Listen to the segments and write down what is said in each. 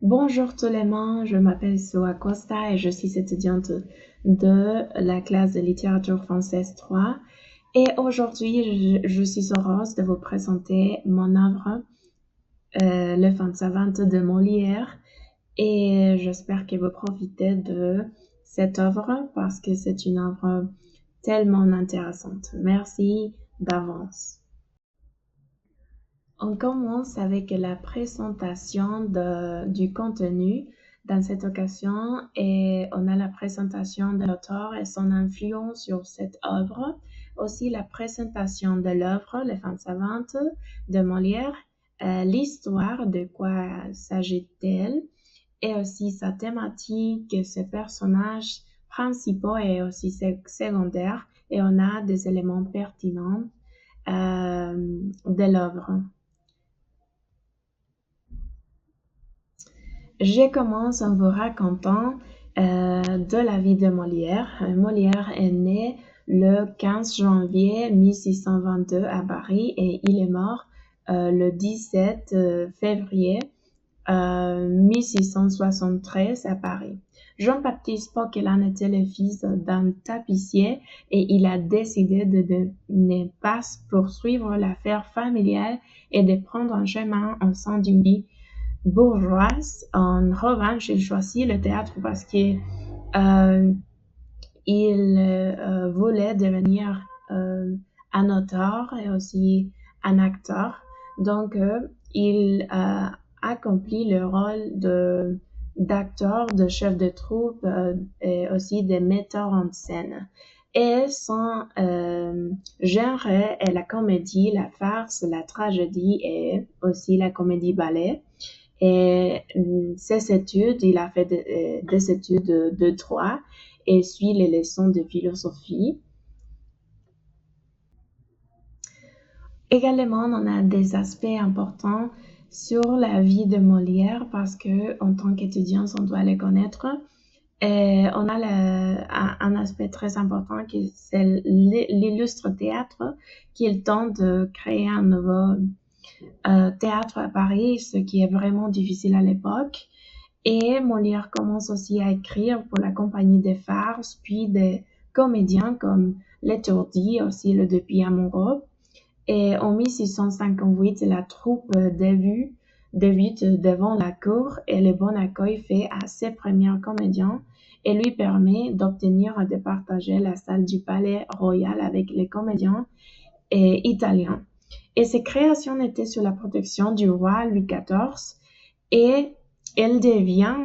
Bonjour tout le monde, je m'appelle Soa Costa et je suis étudiante de la classe de littérature française 3. Et aujourd'hui, je suis heureuse de vous présenter mon œuvre, Le Femme savante de Molière. Et j'espère que vous profitez de cette œuvre parce que c'est une œuvre tellement intéressante. Merci d'avance. On commence avec la présentation du contenu dans cette occasion et on a la présentation de l'auteur et son influence sur cette œuvre, aussi la présentation de l'œuvre Les Femmes savantes de Molière, l'histoire de quoi s'agit-elle et aussi sa thématique, ses personnages principaux et aussi secondaires et on a des éléments pertinents de l'œuvre. Je commence en vous racontant de la vie de Molière. Molière est né le 15 janvier 1622 à Paris et il est mort le 17 février 1673 à Paris. Jean-Baptiste Poquelin était le fils d'un tapissier et il a décidé de ne pas poursuivre l'affaire familiale et de prendre un chemin au sein d'une vie bourgeoise. En revanche, il choisit le théâtre parce qu'il voulait devenir un auteur et aussi un acteur. Donc, il accomplit le rôle d'acteur, de chef de troupe et aussi de metteur en scène. Et son genre est la comédie, la farce, la tragédie et aussi la comédie-ballet. Et ses études, il a fait des études de droit et suit les leçons de philosophie. Également, on a des aspects importants sur la vie de Molière parce que en tant qu'étudiant, on doit les connaître. Et on a un aspect très important qui c'est l'illustre théâtre qu'il tente de créer un nouveau théâtre à Paris, ce qui est vraiment difficile à l'époque. Et Molière commence aussi à écrire pour la compagnie des farces, puis des comédiens comme L'étourdi, aussi le Depuis amoureux. Et en 1658, la troupe débute devant la cour et le bon accueil fait à ses premiers comédiens et lui permet d'obtenir de partager la salle du Palais Royal avec les comédiens italiens. Et ses créations étaient sous la protection du roi Louis XIV et il devient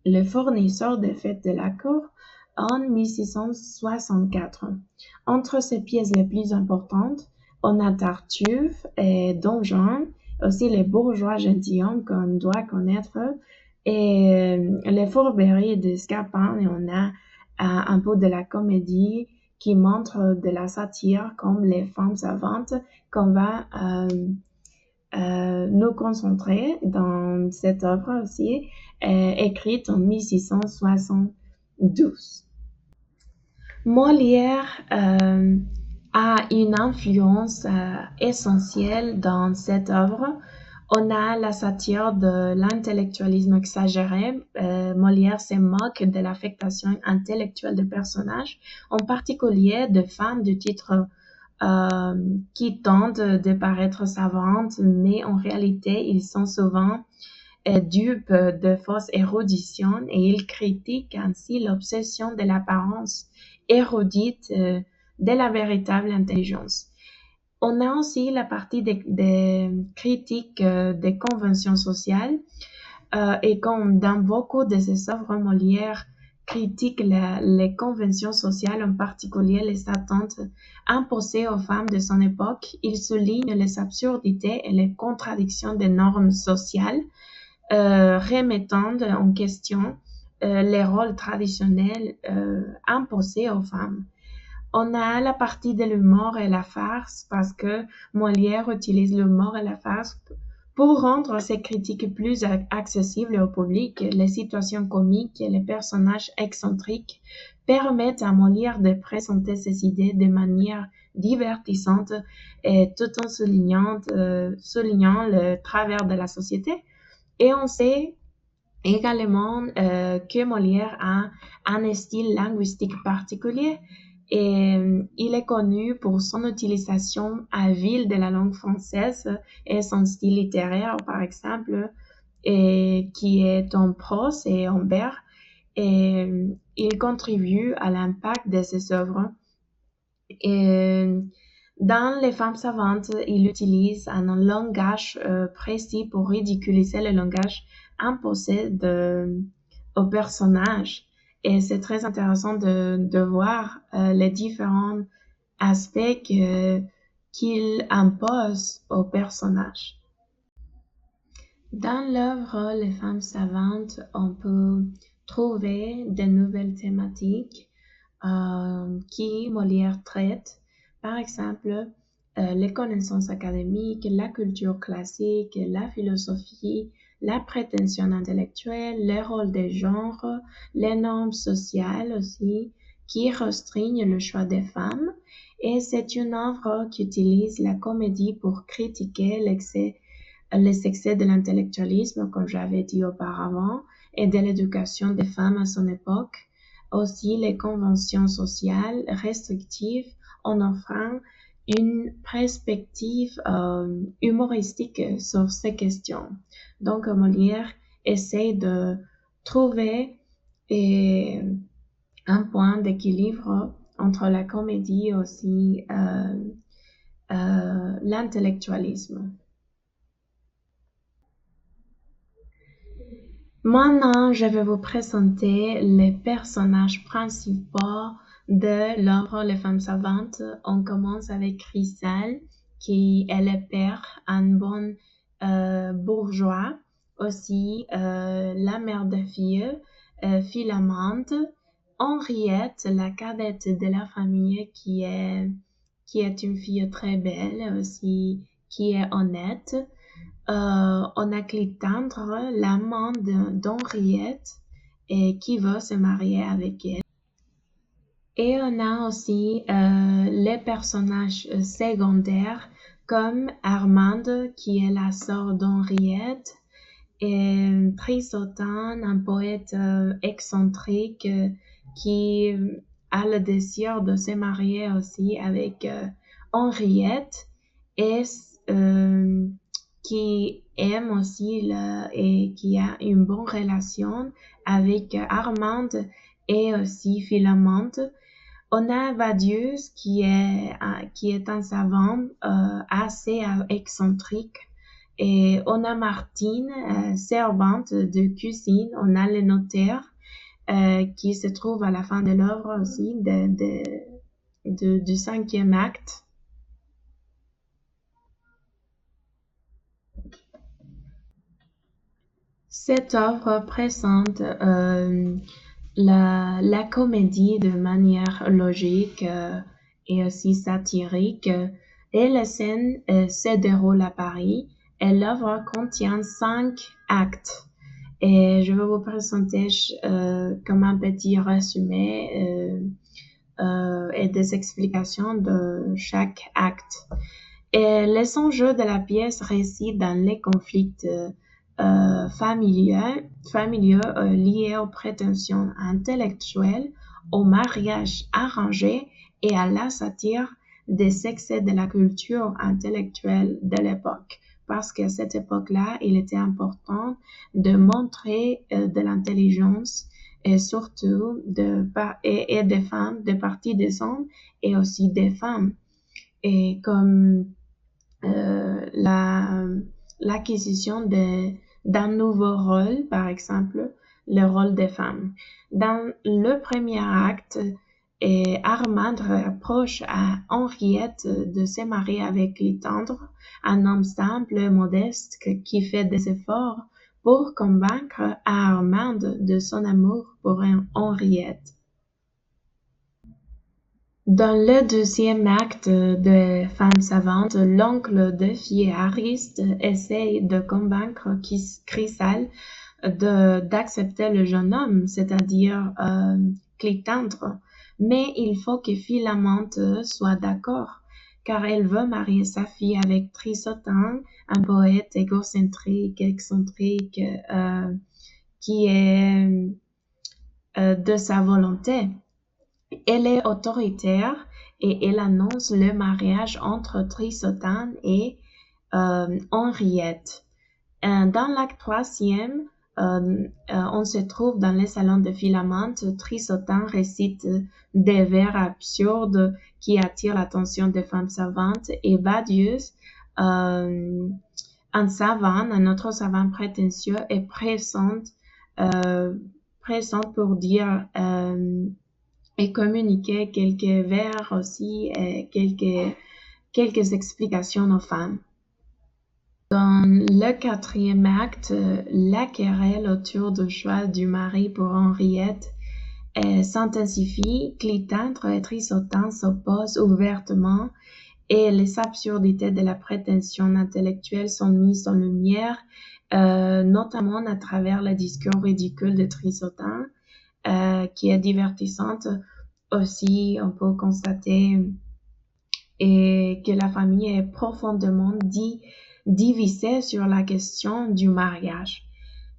le fournisseur des fêtes de la cour en 1664. Entre ses pièces les plus importantes, on a Tartuffe et Don Juan, aussi les bourgeois gentilshommes qu'on doit connaître, et les fourberies de Scapin, et on a un peu de la comédie qui montre de la satire comme les femmes savantes qu'on va nous concentrer dans cette œuvre aussi, écrite en 1672. Molière a une influence essentielle dans cette œuvre. On a la satire de l'intellectualisme exagéré. Molière se moque de l'affectation intellectuelle des personnages, en particulier de femmes de titre qui tentent de paraître savantes, mais en réalité, ils sont souvent dupes de fausses éruditions et ils critiquent ainsi l'obsession de l'apparence érudite de la véritable intelligence. On a aussi la partie des critiques des conventions sociales et comme dans beaucoup de ses œuvres, Molière critique les conventions sociales, en particulier les attentes imposées aux femmes de son époque. Il souligne les absurdités et les contradictions des normes sociales, remettant en question les rôles traditionnels imposés aux femmes. On a la partie de l'humour et la farce parce que Molière utilise l'humour et la farce pour rendre ses critiques plus accessibles au public. Les situations comiques et les personnages excentriques permettent à Molière de présenter ses idées de manière divertissante et tout en soulignant le travers de la société. Et on sait également que Molière a un style linguistique particulier et il est connu pour son utilisation habile de la langue française et son style littéraire, par exemple, et qui est en prose et en vers. Et il contribue à l'impact de ses œuvres. Et dans Les femmes savantes, il utilise un langage précis pour ridiculiser le langage imposé au personnage. Et c'est très intéressant de voir les différents aspects qu'il impose au personnage. Dans l'œuvre Les femmes savantes, on peut trouver de nouvelles thématiques qui Molière traite, par exemple les connaissances académiques, la culture classique, la philosophie, la prétention intellectuelle, le rôle des genres, les normes sociales aussi, qui restreignent le choix des femmes. Et c'est une œuvre qui utilise la comédie pour critiquer les excès de l'intellectualisme, comme j'avais dit auparavant, et de l'éducation des femmes à son époque, aussi les conventions sociales restrictives en offrant une perspective humoristique sur ces questions. Donc, Molière essaie de trouver un point d'équilibre entre la comédie et aussi l'intellectualisme. Maintenant, je vais vous présenter les personnages principaux de l'œuvre Les femmes savantes. On commence avec Chrysale, qui est le père, un bon bourgeois. Aussi, la mère de fille, Philamante. Henriette, la cadette de la famille, qui est une fille très belle, aussi, qui est honnête. On a Clitandre, l'amant d'Henriette, et qui veut se marier avec elle. Et on a aussi les personnages secondaires comme Armande, qui est la sœur d'Henriette, et Tristan, un poète excentrique qui a le désir de se marier aussi avec Henriette et qui aime aussi et qui a une bonne relation avec Armande et aussi Philamante. On a Vadius qui est un savant assez excentrique. Et on a Martine, servante de cuisine. On a le notaire qui se trouve à la fin de l'œuvre aussi du 5e acte. Cette œuvre présente la comédie de manière logique et aussi satirique. Et la scène se déroule à Paris et l'œuvre contient 5 actes. Et je vais vous présenter comme un petit résumé et des explications de chaque acte. Et les enjeux de la pièce résident dans les conflits familiaux liés aux prétentions intellectuelles, au mariage arrangé et à la satire des excès de la culture intellectuelle de l'époque. Parce qu'à cette époque-là, il était important de montrer de l'intelligence et surtout et des femmes, de partie des hommes et aussi des femmes. Et comme l'acquisition d'un nouveau rôle, par exemple, le rôle des femmes. Dans le premier acte, Armand reproche à Henriette de se marier avec Clitandre, un homme simple, modeste, qui fait des efforts pour convaincre Armand de son amour pour Henriette. Dans le deuxième acte de Femmes savantes, l'oncle de fille Ariste essaye de convaincre Chrysale d'accepter le jeune homme, c'est-à-dire Clitandre, mais il faut que Philamante soit d'accord, car elle veut marier sa fille avec Trisotin, un poète égocentrique, excentrique, qui est de sa volonté. Elle est autoritaire et elle annonce le mariage entre Trisotin et Henriette. Dans l'acte troisième, on se trouve dans le salon de Philamante. Trisotin récite des vers absurdes qui attirent l'attention des femmes savantes, et Badius, un autre savant prétentieux, est présente pour dire et communiquer quelques vers aussi et quelques explications aux femmes. Dans le quatrième acte, la querelle autour du choix du mari pour Henriette s'intensifie. Clitandre et Trisotin s'opposent ouvertement et les absurdités de la prétention intellectuelle sont mises en lumière, notamment à travers le discours ridicule de Trisotin, qui est divertissante. Aussi, on peut constater que la famille est profondément divisée sur la question du mariage.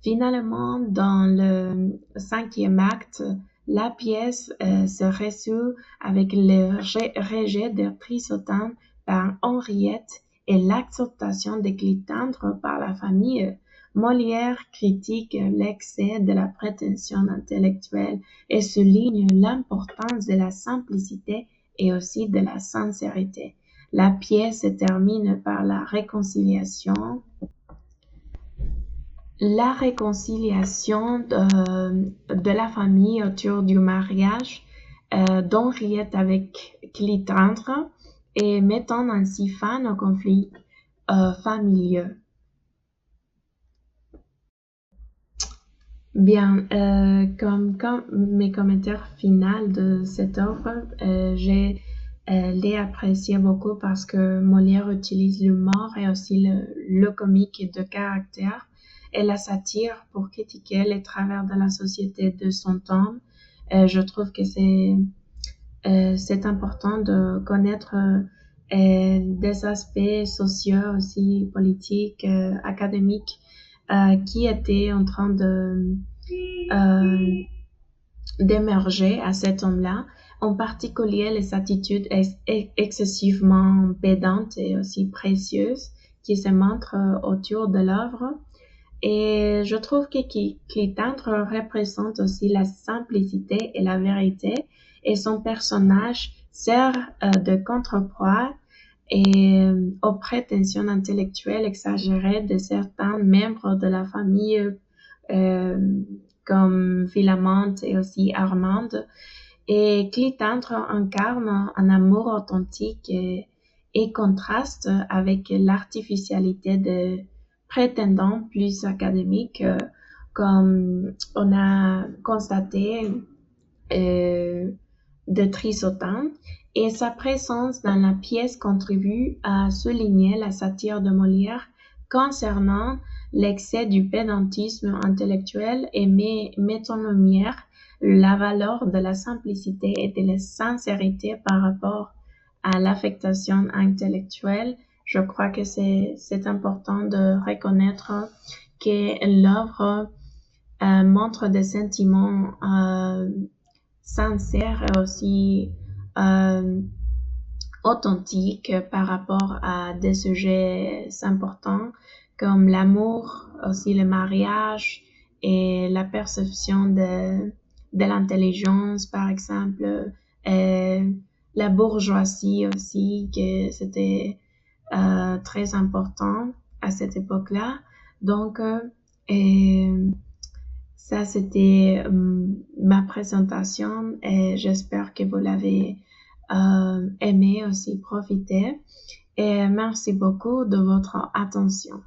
Finalement, dans le cinquième acte, la pièce se résout avec le rejet de Trisotin par Henriette et l'acceptation de Clitandre par la famille. Molière critique l'excès de la prétention intellectuelle et souligne l'importance de la simplicité et aussi de la sincérité. La pièce se termine par la réconciliation. La réconciliation de la famille autour du mariage d'Henriette avec Clitandre et mettant ainsi fin aux conflits familiaux. Bien, comme mes commentaires finaux de cette œuvre, j'ai l'ai apprécié beaucoup parce que Molière utilise l'humour et aussi le comique de caractère et la satire pour critiquer les travers de la société de son temps. Je trouve que c'est important de connaître des aspects sociaux aussi, politiques, académiques, qui étaient en train d'émerger à cet homme-là, en particulier les attitudes excessivement pédantes et aussi précieuses qui se montrent autour de l'œuvre. Et je trouve que Clitandre représente aussi la simplicité et la vérité, et son personnage sert de contrepoids et aux prétentions intellectuelles exagérées de certains membres de la famille comme Philamante et aussi Armande. Et Clitandre incarne un amour authentique et contraste avec l'artificialité de prétendants plus académiques, comme on a constaté de Trisotin, et sa présence dans la pièce contribue à souligner la satire de Molière concernant l'excès du pédantisme intellectuel et met en lumière la valeur de la simplicité et de la sincérité par rapport à l'affectation intellectuelle. Je crois que c'est important de reconnaître que l'œuvre montre des sentiments sincères et aussi authentiques par rapport à des sujets importants comme l'amour, aussi le mariage et la perception de l'intelligence, par exemple, la bourgeoisie aussi, que c'était très important à cette époque-là. Donc, ça, c'était ma présentation et j'espère que vous l'avez aimé aussi, profité. Et merci beaucoup de votre attention.